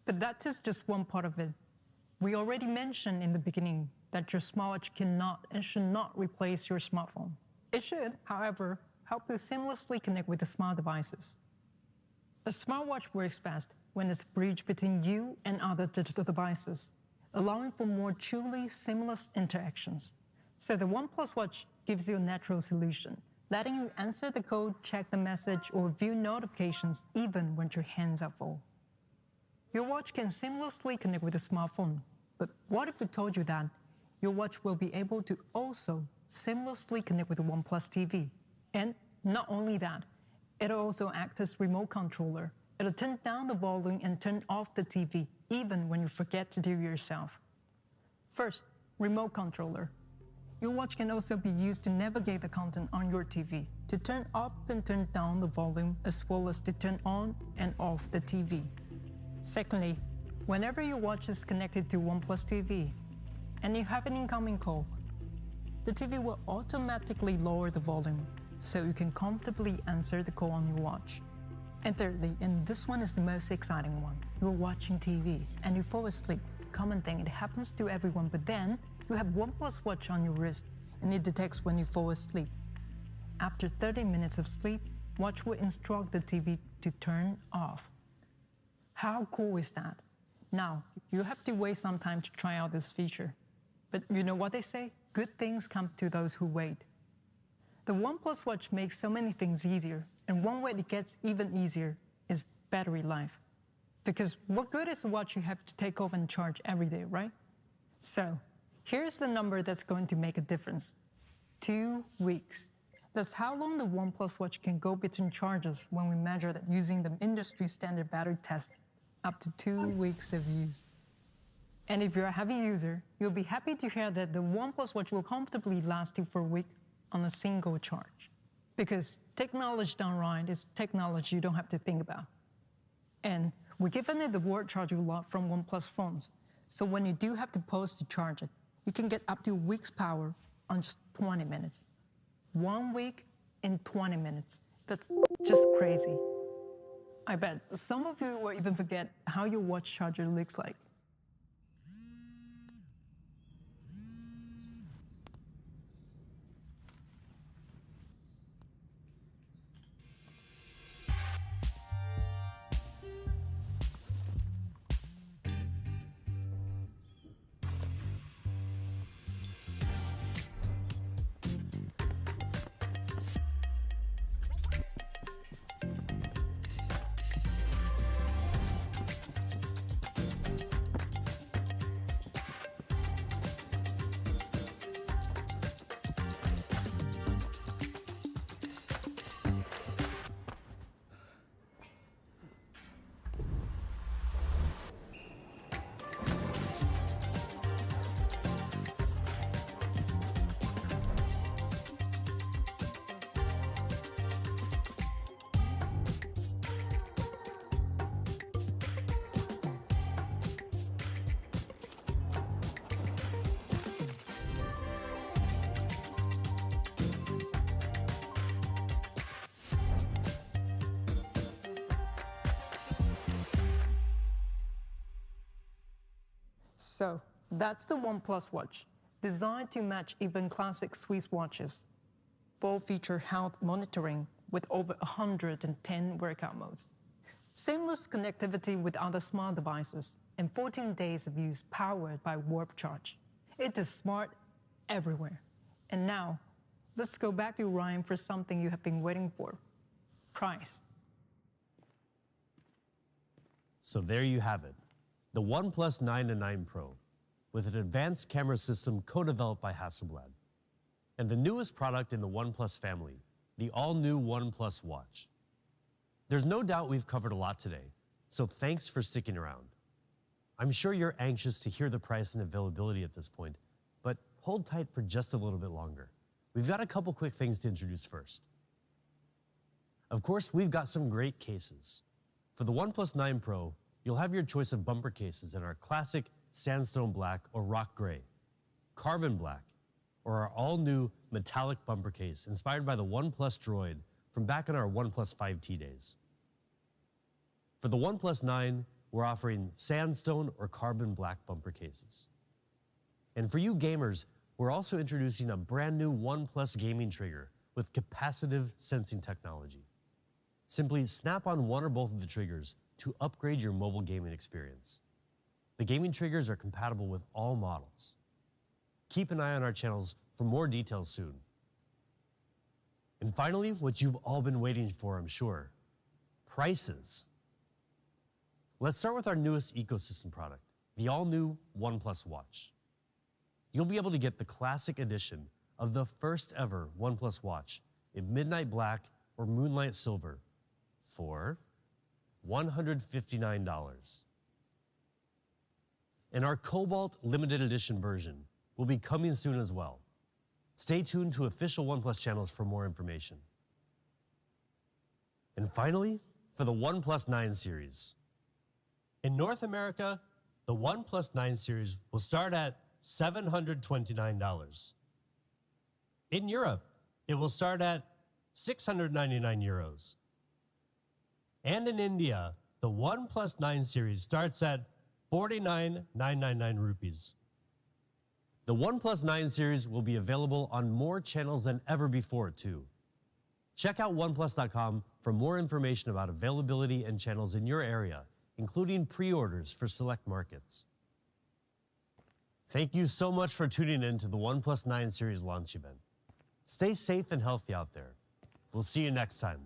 But that is just one part of it. We already mentioned in the beginning that your smartwatch cannot and should not replace your smartphone. It should, however, help you seamlessly connect with the smart devices. A smartwatch works best when it's a bridge between you and other digital devices, allowing for more truly seamless interactions. So the OnePlus Watch gives you a natural solution, letting you answer the code, check the message, or view notifications even when your hands are full. Your watch can seamlessly connect with a smartphone, but what if we told you that your watch will be able to also seamlessly connect with the OnePlus TV? And not only that, it'll also act as remote controller. It'll turn down the volume and turn off the TV, even when you forget to do it yourself. First, remote controller. Your watch can also be used to navigate the content on your TV, to turn up and turn down the volume, as well as to turn on and off the TV. Secondly, whenever your watch is connected to OnePlus TV and you have an incoming call, the TV will automatically lower the volume so you can comfortably answer the call on your watch. And thirdly, and this one is the most exciting one, you're watching TV and you fall asleep. Common thing, it happens to everyone, but then you have OnePlus Watch on your wrist and it detects when you fall asleep. After 30 minutes of sleep, watch will instruct the TV to turn off. How cool is that? Now, you have to wait some time to try out this feature. But you know what they say? Good things come to those who wait. The OnePlus Watch makes so many things easier, and one way it gets even easier is battery life. Because what good is a watch you have to take off and charge every day, right? So here's the number that's going to make a difference. 2 weeks. That's how long the OnePlus Watch can go between charges when we measure that using the industry standard battery test, up to 2 weeks of use. And if you're a heavy user, you'll be happy to hear that the OnePlus Watch will comfortably last you for a week on a single charge. Because technology done right is technology you don't have to think about. And we're giving it the word charging lot from OnePlus phones. So when you do have to pause to charge it, you can get up to a week's power on just 20 minutes. 1 week in 20 minutes. That's just crazy. I bet some of you will even forget how your watch charger looks like. So that's the OnePlus Watch, designed to match even classic Swiss watches. Full feature health monitoring with over 110 workout modes. Seamless connectivity with other smart devices, and 14 days of use powered by Warp Charge. It is smart everywhere. And now, let's go back to Ryan for something you have been waiting for. Price. So there you have it. The OnePlus 9 and 9 Pro, with an advanced camera system co-developed by Hasselblad. And the newest product in the OnePlus family, the all-new OnePlus Watch. There's no doubt we've covered a lot today, so thanks for sticking around. I'm sure you're anxious to hear the price and availability at this point, but hold tight for just a little bit longer. We've got a couple quick things to introduce first. Of course, we've got some great cases. For the OnePlus 9 Pro, you'll have your choice of bumper cases in our classic sandstone black or rock gray, carbon black, or our all-new metallic bumper case inspired by the OnePlus Droid from back in our OnePlus 5T days. For the OnePlus 9, we're offering sandstone or carbon black bumper cases. And for you gamers, we're also introducing a brand new OnePlus gaming trigger with capacitive sensing technology. Simply snap on one or both of the triggers to upgrade your mobile gaming experience. The gaming triggers are compatible with all models. Keep an eye on our channels for more details soon. And finally, what you've all been waiting for, I'm sure, prices. Let's start with our newest ecosystem product, the all-new OnePlus Watch. You'll be able to get the classic edition of the first ever OnePlus Watch in midnight black or moonlight silver for $159. And our Cobalt limited edition version will be coming soon as well. Stay tuned to official OnePlus channels for more information. And finally, for the OnePlus 9 series. In North America, the OnePlus 9 series will start at $729. In Europe, it will start at 699 euros. And in India, the OnePlus 9 series starts at 49,999 rupees. The OnePlus 9 series will be available on more channels than ever before, too. Check out oneplus.com for more information about availability and channels in your area, including pre-orders for select markets. Thank you so much for tuning in to the OnePlus 9 series launch event. Stay safe and healthy out there. We'll see you next time.